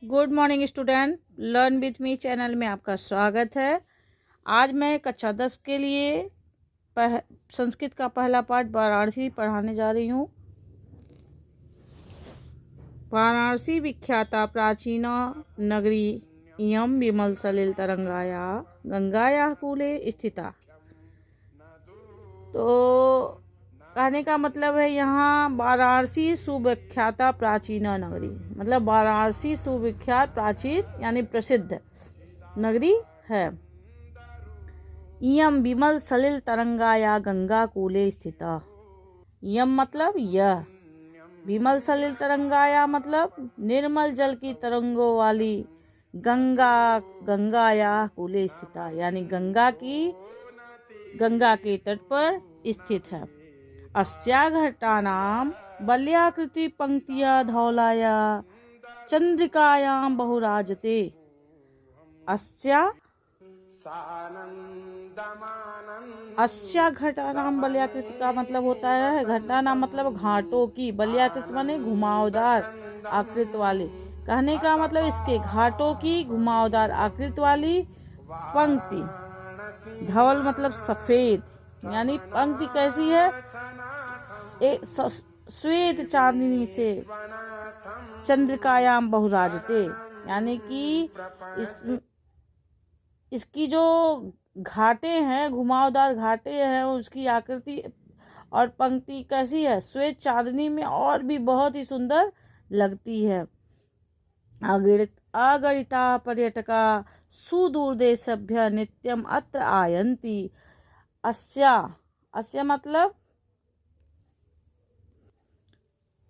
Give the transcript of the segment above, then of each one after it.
Good morning student, learn with me channel में आपका स्वागत है। आज मैं कक्षा 10 के लिए संस्कृत का पहला पाठ वाराणसी पढ़ाने जा रही हूँ। वाराणसी विख्याता प्राचीना नगरी इयं विमल सलिल तरंगाया गंगाया कूले स्थिता। तो कहने का मतलब है यहाँ वाराणसी सुविख्याता प्राचीना नगरी, मतलब वाराणसी सुविख्यात प्राचीन यानी प्रसिद्ध नगरी है। इयम विमल सलिल तरंगाया गंगा कूले स्थिता। यम मतलब यह, विमल सलिल तरंगाया मतलब निर्मल जल की तरंगों वाली गंगाया कूले स्थिता, यानी गंगा के तट पर स्थित है। अस्या घटानां बल्याकृति पंक्तिया धौलाया चंद्रिकायां बहुराजते। अस्या घटानां बल्याकृति का मतलब होता है, घटाना मतलब घाटों की, बल्याकृत माने घुमावदार आकृति वाली। कहने का मतलब इसके घाटों की घुमावदार आकृति वाली पंक्ति। धवल मतलब सफेद, यानी पंक्ति कैसी है, श्वेत चांदनी से चंद्रिकायाम बहुराजते, यानी कि इसकी जो घाटे हैं, घुमावदार घाटे हैं, उसकी आकृति और पंक्ति कैसी है, श्वेत चांदनी में और भी बहुत ही सुंदर लगती है। अगणिता पर्यटका सुदूर देशभ्य नित्यम अत्र आयन्ति। अस्या मतलब,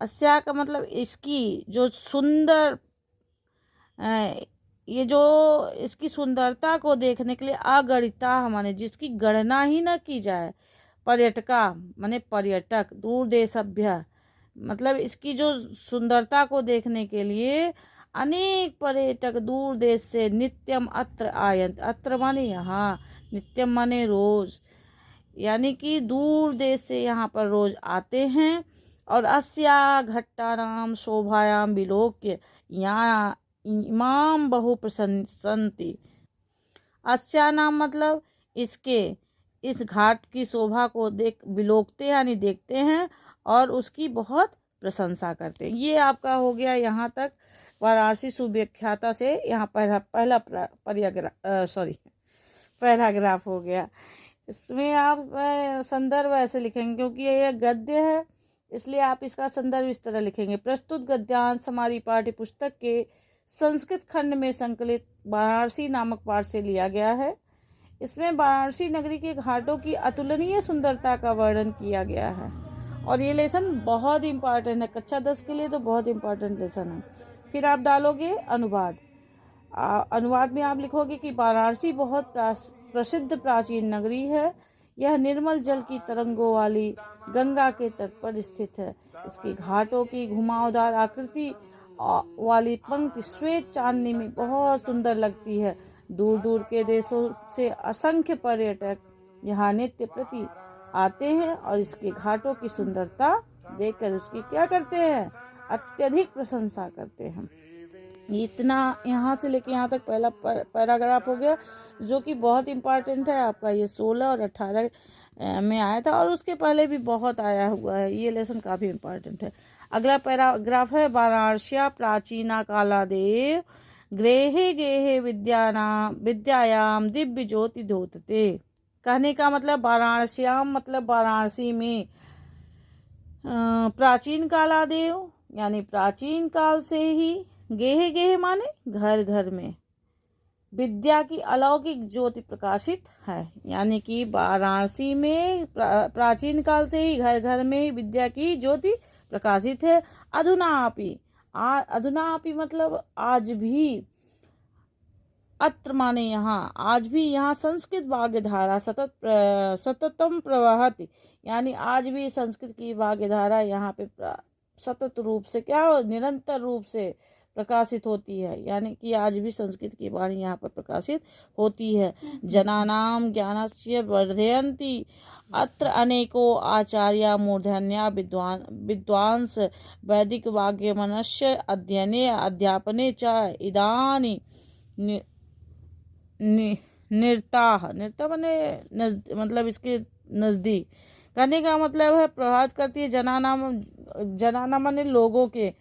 अस्या का मतलब इसकी जो सुंदर, ये जो इसकी सुंदरता को देखने के लिए अगणिता माने जिसकी गणना ही न की जाए, पर्यटका माने पर्यटक, दूर देशभ्य मतलब इसकी जो सुंदरता को देखने के लिए अनेक पर्यटक दूर देश से नित्यम अत्र आयंत, अत्र माने यहाँ, नित्यम माने रोज, यानी कि दूर देश से यहाँ पर रोज आते हैं। और अस्या घट्टानाम शोभायाम विलोक्य यहाँ इमाम बहु प्रसन्नति। अस्या नाम मतलब इसके, इस घाट की शोभा को विलोकते यानी देखते हैं और उसकी बहुत प्रशंसा करते हैं। ये आपका हो गया यहाँ तक वाराणसी सुविख्याता से यहाँ पहला पैराग्राफ हो गया। इसमें आप संदर्भ ऐसे लिखेंगे, क्योंकि यह गद्य है इसलिए आप इसका संदर्भ इस तरह लिखेंगे। प्रस्तुत गद्यांश हमारी पाठ्य पुस्तक के संस्कृत खंड में संकलित वाराणसी नामक पाठ से लिया गया है। इसमें वाराणसी नगरी के घाटों की अतुलनीय सुंदरता का वर्णन किया गया है और ये लेसन बहुत इम्पॉर्टेंट है, कक्षा 10 के लिए तो बहुत इम्पॉर्टेंट लेसन है। फिर आप डालोगे अनुवाद। अनुवाद में आप लिखोगे कि वाराणसी बहुत प्रसिद्ध प्राचीन नगरी है। यह निर्मल जल की तरंगों वाली गंगा के तट पर स्थित है। इसके घाटों की घुमावदार आकृति वाली पंक्ति श्वेत चांदनी में बहुत सुंदर लगती है। दूर दूर के देशों से असंख्य पर्यटक यहाँ नित्य प्रति आते हैं और इसके घाटों की सुंदरता देखकर उसकी क्या करते हैं, अत्यधिक प्रशंसा करते हैं। इतना यहाँ से लेके यहाँ तक पहला पैराग्राफ हो गया, जो कि बहुत इम्पोर्टेंट है। आपका ये 16 और 18 में आया था और उसके पहले भी बहुत आया हुआ है। ये लेसन काफ़ी इम्पोर्टेंट है। अगला पैराग्राफ है वाराणस्या प्राचीना कालादेव गृहे गेहे विद्यायाम दिव्य ज्योति धोतते। कहने का मतलब वाराणस्याम मतलब वाराणसी में प्राचीन कालादेव यानी प्राचीन काल से ही, गेहे गेहे माने घर घर में, विद्या की अलौकिक ज्योति प्रकाशित है, यानी कि वाराणसी में प्राचीन काल से ही घर घर में विद्या की ज्योति प्रकाशित है। अधुनापि मतलब आज भी, अत्र माने यहाँ, आज भी यहाँ संस्कृत भाग्यधारा सततम प्रवहति, यानी आज भी संस्कृत की भाग्यधारा यहाँ पे सतत रूप से क्या हो, निरंतर रूप से प्रकाशित होती है, यानी कि आज भी संस्कृत की वाणी यहाँ पर प्रकाशित होती है। जनानाम ज्ञानस्य वर्धयन्ति अत्र अनेको आचार्या मूर्धन्या विद्वांस वैदिक वाग्यमनस्य अध्ययने अध्यापने च इदानी निर्ता माने मतलब इसके नज़दीक करने का मतलब है प्रभावित करती है। जनाना माने लोगों के,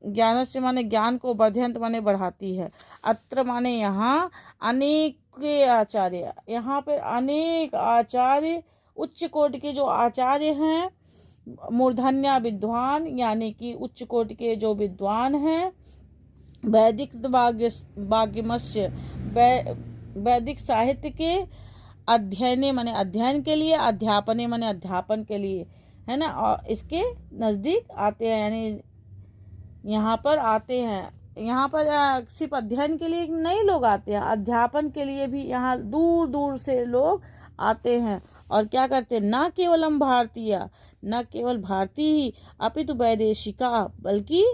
ज्ञान से माने ज्ञान को, वर्धयंत माने बढ़ाती है, अत्र माने यहाँ, अनेक आचार्य, यहाँ पे अनेक आचार्य, उच्च कोटि के जो आचार्य हैं, मूर्धन्या विद्वान यानी कि उच्च कोटि के जो विद्वान हैं, वैदिक वाग्यमस्य वैदिक साहित्य के अध्ययने माने अध्ययन के लिए, अध्यापने माने अध्यापन के लिए, है ना, और इसके नज़दीक आते हैं, यानी यहाँ पर आते हैं। यहाँ पर सिर्फ अध्ययन के लिए नहीं लोग आते हैं, अध्यापन के लिए भी यहाँ दूर दूर से लोग आते हैं। और क्या करते हैं, न केवलम भारतीय, न केवल भारतीय ही अपितु वैदेशिका, बल्कि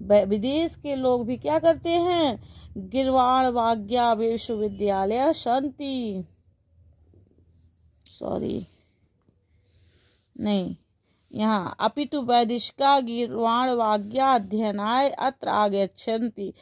विदेश के लोग भी क्या करते हैं, गिरवाड़ वाग्या विश्वविद्यालय शांति यहाँ अपितु वैदिशिका गिरवाण वाग्या अध्ययनाय अत्र आगच्छन्ति,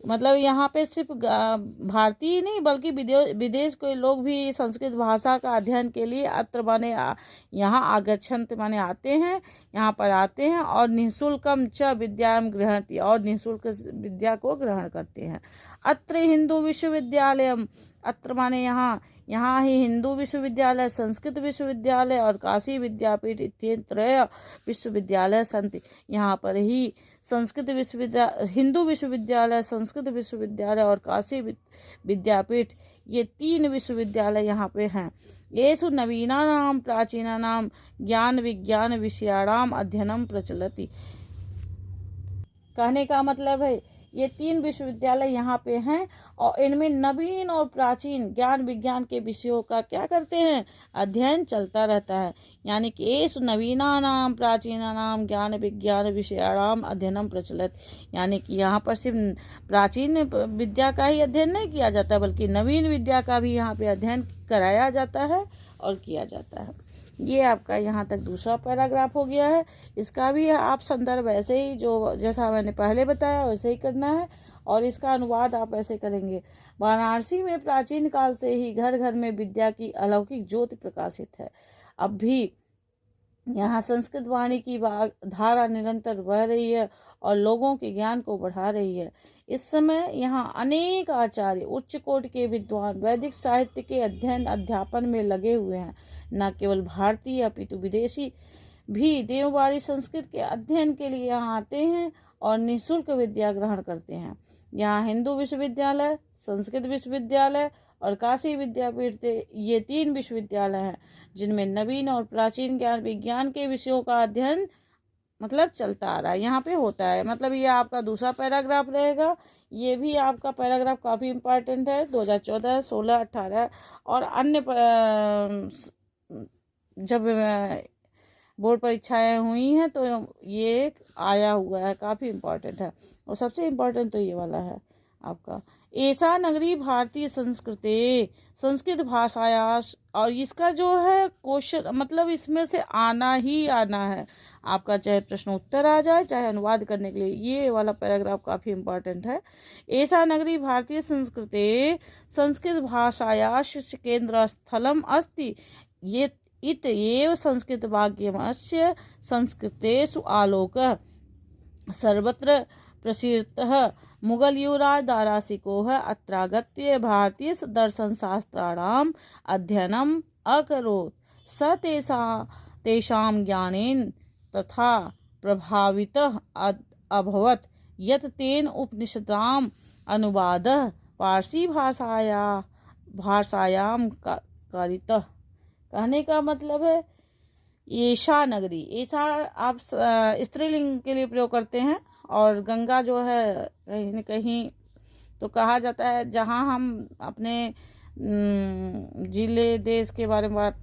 मतलब यहाँ पे सिर्फ भारतीय नहीं बल्कि विदेश के लोग भी संस्कृत भाषा का अध्ययन के लिए अत्र माने यहाँ आगच्छन्ति माने आते हैं, यहाँ पर आते हैं, और निःशुल्कम च विद्याम गृह्णन्ति, और निःशुल्क विद्या को ग्रहण करते हैं। अत्र हिंदू विश्वविद्यालयम, अत्र माने यहाँ ही हिंदू विश्वविद्यालय, संस्कृत विश्वविद्यालय और काशी विद्यापीठ इत्यत्रय विश्वविद्यालय सन्ति, यहाँ पर ही संस्कृत विश्वविद्यालय, हिंदू विश्वविद्यालय, संस्कृत विश्वविद्यालय और काशी विद्यापीठ, ये 3 विश्वविद्यालय यहाँ पे हैं। येषु नवीनानां प्राचीनानां ज्ञान विज्ञान विषयाणाम अध्ययनम प्रचलति, कहने का मतलब है ये 3 विश्वविद्यालय यहाँ पे हैं और इनमें नवीन और प्राचीन ज्ञान विज्ञान के विषयों का क्या करते हैं, अध्ययन चलता रहता है। यानी कि येषु नवीनानां प्राचीनानां ज्ञान विज्ञान विषयाणाम अध्ययनम प्रचलित, यानी कि यहाँ पर सिर्फ प्राचीन विद्या का ही अध्ययन नहीं किया जाता बल्कि नवीन विद्या का भी यहाँ पे अध्ययन कराया जाता है और किया जाता है। ये आपका यहाँ तक दूसरा पैराग्राफ हो गया है। इसका भी आप संदर्भ ऐसे ही जो जैसा मैंने पहले बताया वैसे ही करना है, और इसका अनुवाद आप ऐसे करेंगे। वाराणसी में प्राचीन काल से ही घर घर में विद्या की अलौकिक ज्योति प्रकाशित है। अब भी यहाँ संस्कृत वाणी की धारा निरंतर बह रही है और लोगों के ज्ञान को बढ़ा रही है। इस समय यहाँ अनेक आचार्य, उच्च कोटि के विद्वान वैदिक साहित्य के अध्ययन अध्यापन में लगे हुए हैं। न केवल भारतीय अपितु विदेशी भी देववाणी संस्कृत के अध्ययन के लिए यहाँ आते हैं और निःशुल्क विद्या ग्रहण करते हैं। यहाँ हिंदू विश्वविद्यालय, संस्कृत विश्वविद्यालय और काशी विद्यापीठ, ये 3 विश्वविद्यालय हैं जिनमें नवीन और प्राचीन ज्ञान विज्ञान के विषयों का अध्ययन मतलब चलता आ रहा है, यहाँ पे होता है। मतलब ये आपका दूसरा पैराग्राफ रहेगा। ये भी आपका पैराग्राफ काफ़ी इम्पोर्टेंट है। 2014, 16, 18 और अन्य जब बोर्ड परीक्षाएं हुई हैं तो ये आया हुआ है, काफ़ी इम्पोर्टेंट है। और सबसे इम्पोर्टेंट तो ये वाला है आपका, ऐसा नगरी भारतीय संस्कृति, संस्कृत भाषाया, और इसका जो है क्वेश्चन मतलब इसमें से आना ही आना है आपका, चाहे प्रश्न उत्तर आ जाए चाहे अनुवाद करने के लिए। ये वाला पैराग्राफ काफ़ी इम्पोर्टेंट है। ऐसा नगरी भारतीय संस्कृति संस्कृत भाषाया केंद्र स्थलम अस्ति, ये इत एव संस्कृत वाग्यमस्य संस्कृतेषु आलोकः सर्वत्र प्रसीदतः मुगल युवराज दारासिकोः अत्रागत्य भारतीय दर्शनशास्त्राणाम् अध्ययनम् अकरोत्, स तेषां ज्ञानेन तथा प्रभावितः अभवत् यत् तेन उपनिषदाम् अनुवादः पारसी भाषायां कारितः। कहने का मतलब है ऐशा नगरी, ऐशा आप स्त्रीलिंग के लिए प्रयोग करते हैं, और गंगा जो है कहीं न कहीं तो कहा जाता है जहाँ हम अपने जिले देश के बारे में बात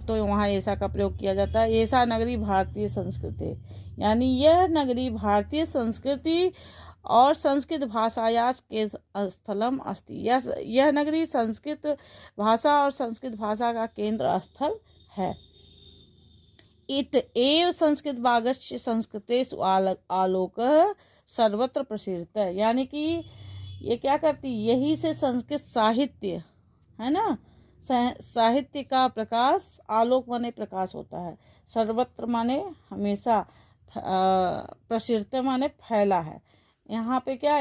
तो वहाँ ऐसा का प्रयोग किया जाता है। ऐसा नगरी भारतीय संस्कृति, यानी यह नगरी भारतीय संस्कृति और संस्कृत भाषायाः के स्थलम अस्ति। यह नगरी संस्कृत भाषा और संस्कृत भाषा का केंद्र स्थल है। इत एव संस्कृत भागस्य संस्कृतेषु आलोकः सर्वत्र प्रसृतः। यानी कि ये क्या करती, यही से संस्कृत साहित्य है ना, साहित्य का प्रकाश, आलोक माने प्रकाश होता है, सर्वत्र माने हमेशा, प्रसृत माने फैला है। यहाँ पे क्या,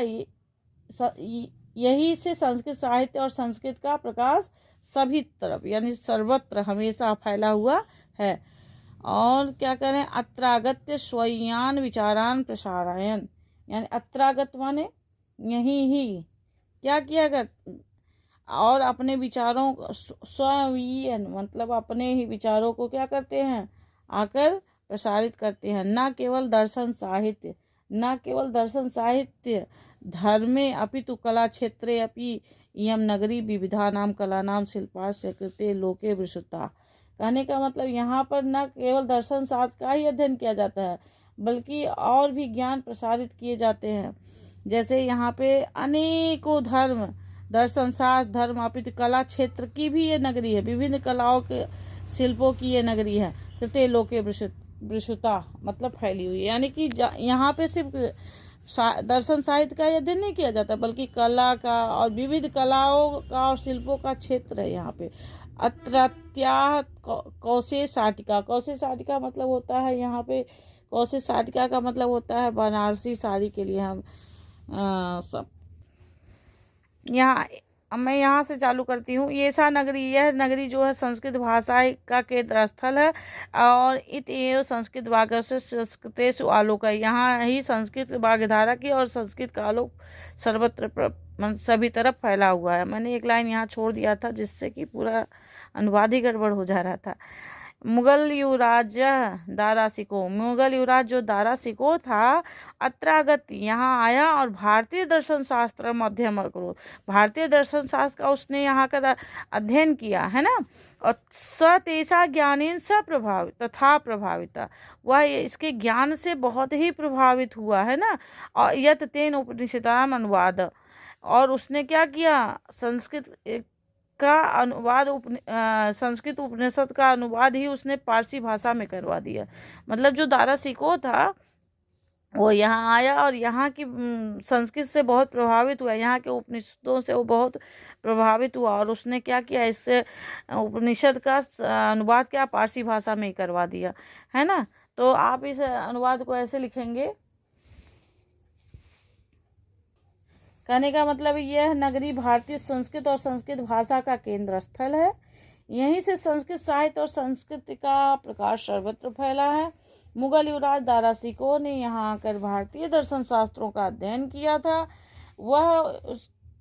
यही से संस्कृत साहित्य और संस्कृत का प्रकाश सभी तरफ यानी सर्वत्र हमेशा फैला हुआ है। और क्या करें, अत्रागत्य स्वयान विचारान प्रसारायन, यानी अत्रागत माने यहीं ही क्या किया कर, और अपने विचारों स्वयं मतलब अपने ही विचारों को क्या करते हैं, आकर प्रसारित करते हैं। न केवल दर्शन साहित्य धर्मे अपितु कला क्षेत्रे अपि इयं नगरी विविधानां कलानां शिल्पास्य कृते लोके विश्रुता। कहने का मतलब यहाँ पर न केवल दर्शन शास्त्र का ही अध्ययन किया जाता है बल्कि और भी ज्ञान प्रसारित किए जाते हैं। जैसे यहाँ पे अनेकों धर्म, दर्शन शास्त्र, धर्म अपितु कला क्षेत्र की भी ये नगरी है, विभिन्न कलाओं के शिल्पों की ये नगरी है। कृते लोके विश्रुता मतलब फैली हुई, यानी कि यहाँ पे सिर्फ दर्शन साहित्य का अध्ययन नहीं किया जाता बल्कि कला का और विविध कलाओं का और शिल्पों का क्षेत्र है यहाँ पे। अत्रत्याः कौशेय साटिका मतलब होता है यहाँ पे, कौशेय साटिका का मतलब होता है बनारसी साड़ी के लिए हम सब। मैं यहाँ से चालू करती हूँ। यह नगरी जो है संस्कृत भाषा का केंद्र स्थल है और इत एव संस्कृत भागस्य संस्कृतेषु आलोक है। यहाँ ही संस्कृत भाग्यधारा की और संस्कृत का आलोक सर्वत्र सभी तरफ फैला हुआ है। मैंने एक लाइन यहाँ छोड़ दिया था जिससे कि पूरा अनुवाद ही गड़बड़ हो जा रहा था। मुगल युवराज जो दारा सिको था अत्रागत यहाँ आया और भारतीय दर्शन शास्त्र मध्यम करो, भारतीय दर्शन शास्त्र का उसने यहाँ का अध्ययन किया है ना। और स तेसा ज्ञानेन स प्रभावित वह इसके ज्ञान से बहुत ही प्रभावित हुआ है ना। और यत तेन उपनिषदाम अनुवाद, और उसने क्या किया, संस्कृत का अनुवाद संस्कृत उपनिषद का अनुवाद ही उसने पारसी भाषा में करवा दिया। मतलब जो दारा सिको था वो यहाँ आया और यहाँ की संस्कृत से बहुत प्रभावित हुआ, यहाँ के उपनिषदों से वो बहुत प्रभावित हुआ और उसने क्या किया, इससे उपनिषद का अनुवाद क्या पारसी भाषा में ही करवा दिया है ना। तो आप इस अनुवाद को ऐसे लिखेंगे, कहने का मतलब यह नगरी भारतीय संस्कृत और संस्कृत भाषा का केंद्र स्थल है। यहीं से संस्कृत साहित्य और संस्कृति का प्रकाश सर्वत्र फैला है। मुगल युवराज दारा सिको ने यहाँ आकर भारतीय दर्शन शास्त्रों का अध्ययन किया था। वह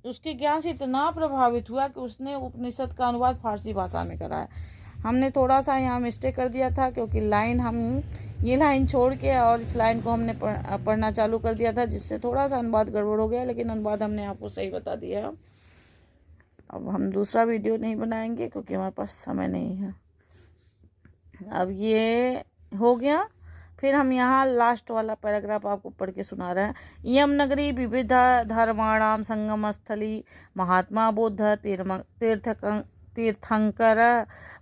उसके ज्ञान से इतना प्रभावित हुआ कि उसने उपनिषद का अनुवाद फारसी भाषा में कराया। हमने थोड़ा सा यहाँ मिस्टेक कर दिया था क्योंकि ये लाइन छोड़ के और इस लाइन को हमने पढ़ना चालू कर दिया था, जिससे थोड़ा सा अनुवाद गड़बड़ हो गया, लेकिन अनुवाद हमने आपको सही बता दिया। अब हम दूसरा वीडियो नहीं बनाएंगे क्योंकि हमारे पास समय नहीं है। अब ये हो गया, फिर हम यहाँ लास्ट वाला पैराग्राफ आपको पढ़ के सुना रहे हैं। इयं नगरी विविध धर्माणाम संगम स्थली महात्मा बुद्ध तीर्थंकर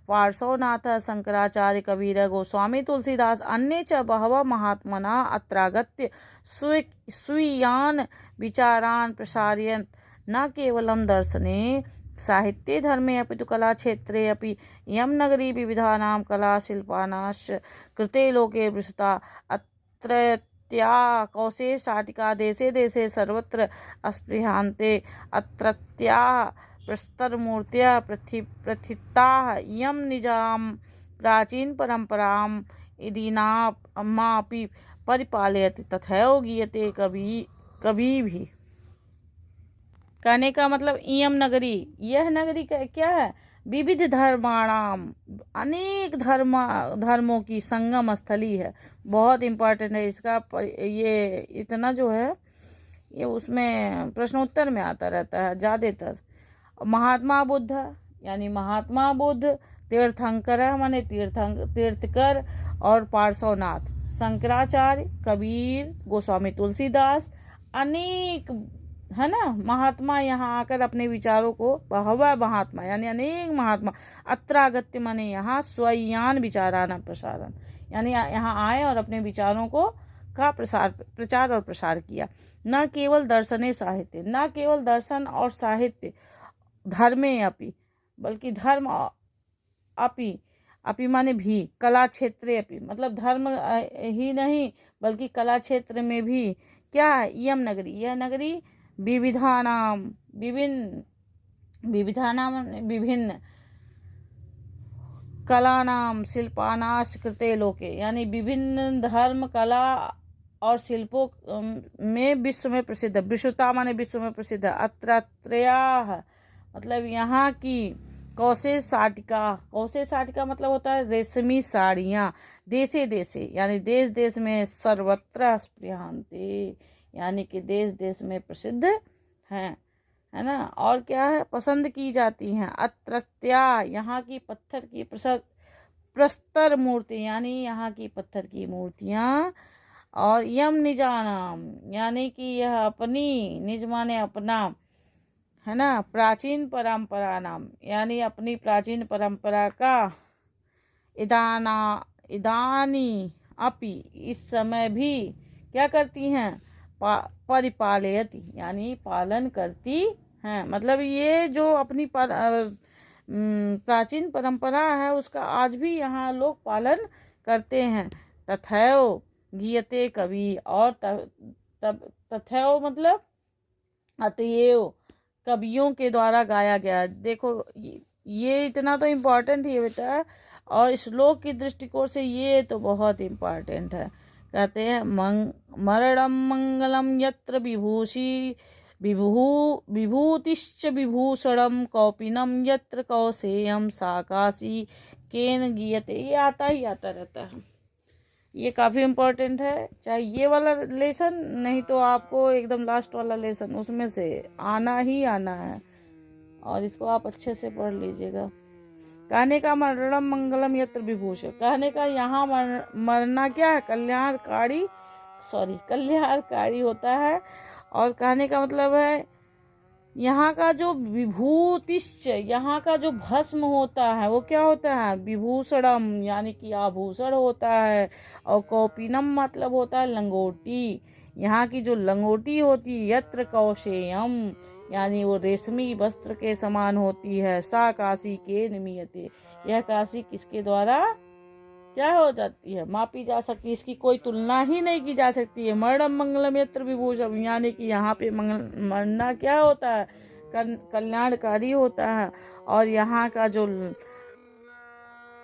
पार्श्वनाथ शंकराचार्य कबीर गोस्वामी तुलसीदास अन्ये च बहवः महात्मना अत्रागत्य स्वीयान् विचारान् प्रसारयन् न केवलं दर्शने साहित्ये धर्मे अपितु कला क्षेत्रे अपि इयं नगरी विविधानां कला शिल्पानाश्च कृते लोके विश्रुता। अत्रत्या कौशेय शाटिका देशे देशे सर्वत्र अस्पृहान्ते अत्रत्या प्रस्तरमूर्त्या प्रथिताः इयं निजां प्राचीन परंपरां इदीनामापि परिपालयति तथैव गीयते कभी भी। कहने का मतलब इयं नगरी, यह नगरी का क्या है, विविध धर्माणाम अनेक धर्मों की संगम स्थली है। बहुत इम्पोर्टेंट है इसका, ये इतना जो है ये उसमें प्रश्नोत्तर में आता रहता है ज़्यादातर। महात्मा बुद्ध यानी महात्मा बुद्ध, तीर्थंकर माने तीर्थकर, और पार्श्वनाथ शंकराचार्य, कबीर, गोस्वामी तुलसीदास, अनेक है ना महात्मा यहाँ आकर अपने विचारों को, बहवः महात्मा यानी अनेक महात्मा, अत्रागत्य माने यहाँ स्वयान विचाराना प्रसारण, यानी यहाँ आए और अपने विचारों को का प्रचार और प्रसार किया। न केवल दर्शने साहित्य, न केवल दर्शन और साहित्य धर्मे अपि, बल्कि धर्म अपि माने भी, कला क्षेत्रे अपि, मतलब धर्म ही नहीं बल्कि कला क्षेत्र में भी। क्या है? यम नगरी, यह नगरी विविधानाम, विभिन्न कलानाम शिल्पानाश कृते लोके, यानी विभिन्न धर्म, कला और शिल्पों में विश्व में प्रसिद्ध, विश्वता माने विश्व में प्रसिद्ध। अत्रत्रयाः मतलब यहाँ की, कौशे साटिका, कौशे साटिका मतलब होता है रेशमी साड़ियाँ, देशे देशे यानी देश देश में, सर्वत्र स्पृहन्ते यानी कि देश देश में प्रसिद्ध हैं, है ना। और क्या है? पसंद की जाती हैं। अत्रत्या यहाँ की पत्थर की प्रस्तर मूर्ति, यानी यहाँ की पत्थर की मूर्तियाँ। और यम निजानाम यानी कि यह अपनी, निज माने अपना, है ना, प्राचीन परंपरा नाम, यानी अपनी प्राचीन परंपरा का, इदानी अपि इस समय भी क्या करती हैं? परिपालयति यानी पालन करती हैं। मतलब ये जो अपनी प्राचीन परंपरा है उसका आज भी यहाँ लोग पालन करते हैं। तथैव गीयते कवि, और तथैव मतलब अतएव कवियों के द्वारा गाया गया। देखो ये इतना तो इम्पोर्टेंट ही है बेटा, और श्लोक की दृष्टिकोण से ये तो बहुत इम्पोर्टेंट है। कहते हैं मरणम मंगलम यत्र विभूतिश्च विभूषणम कौपिनम यत्र कौसेयम साकाशी केन गीयते। ये आता ही आता रहता है, ये काफ़ी इम्पोर्टेंट है। चाहे ये वाला लेसन नहीं तो आपको एकदम लास्ट वाला लेसन उसमें से आना ही आना है, और इसको आप अच्छे से पढ़ लीजिएगा। कहने का मरणम मंगलम यत्र विभूषण, कहने का यहाँ मरना क्या है? कल्याणकारी होता है। और कहने का मतलब है यहाँ का जो विभूतिश्च, यहाँ का जो भस्म होता है वो क्या होता है? विभूषणम यानी कि आभूषण होता है। और कौपिनम मतलब होता है लंगोटी, यहाँ की जो लंगोटी होती है। यत्र कौशेयम यानी वो रेशमी वस्त्र के समान होती है। सा काशी के निमियते, यह काशी किसके द्वारा क्या हो जाती है? मापी जा सकती है, इसकी कोई तुलना ही नहीं की जा सकती है। मरणम मंगलम यत्र विभूषण, यानी कि यहाँ पे मरना क्या होता है? कल्याणकारी होता है। और यहाँ का जो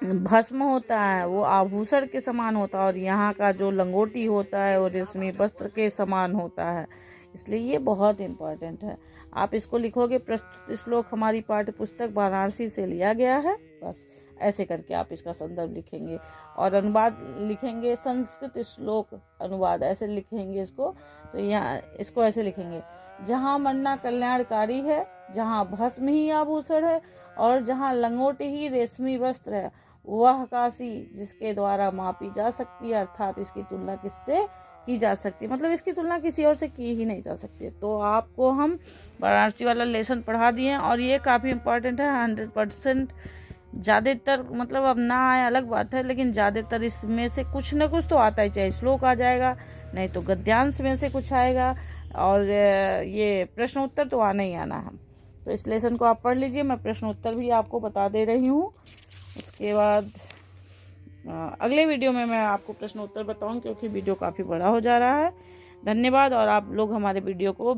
भस्म होता है वो आभूषण के समान होता है, और यहाँ का जो लंगोटी होता है वो रेशमी वस्त्र के समान होता है। इसलिए ये बहुत इम्पोर्टेंट है। आप इसको लिखोगे, प्रस्तुत श्लोक हमारी पाठ्य पुस्तक वाराणसी से लिया गया है, बस ऐसे करके आप इसका संदर्भ लिखेंगे। और अनुवाद लिखेंगे, संस्कृत श्लोक अनुवाद ऐसे लिखेंगे इसको। तो यहाँ इसको ऐसे लिखेंगे, जहाँ मरना कल्याणकारी है, जहाँ भस्म ही आभूषण है, और जहाँ लंगोटी ही रेशमी वस्त्र है, वह काशी जिसके द्वारा मापी जा सकती है, अर्थात इसकी तुलना किससे की जा सकती है? मतलब इसकी तुलना किसी और से की ही नहीं जा सकती। तो आपको हम वाराणसी वाला लेसन पढ़ा दिए हैं, और ये काफ़ी इम्पोर्टेंट है। 100% ज़्यादातर, मतलब अब ना आए अलग बात है, लेकिन ज़्यादातर इसमें से कुछ न कुछ तो आता ही, चाहे श्लोक आ जाएगा, नहीं तो गद्यांश में से कुछ आएगा, और ये प्रश्न उत्तर तो आना ही आना है। तो इस लेसन को आप पढ़ लीजिए, मैं प्रश्न उत्तर भी आपको बता दे रही हूँ। उसके बाद अगले वीडियो में मैं आपको प्रश्न उत्तर बताऊँ, क्योंकि वीडियो काफ़ी बड़ा हो जा रहा है। धन्यवाद, और आप लोग हमारे वीडियो को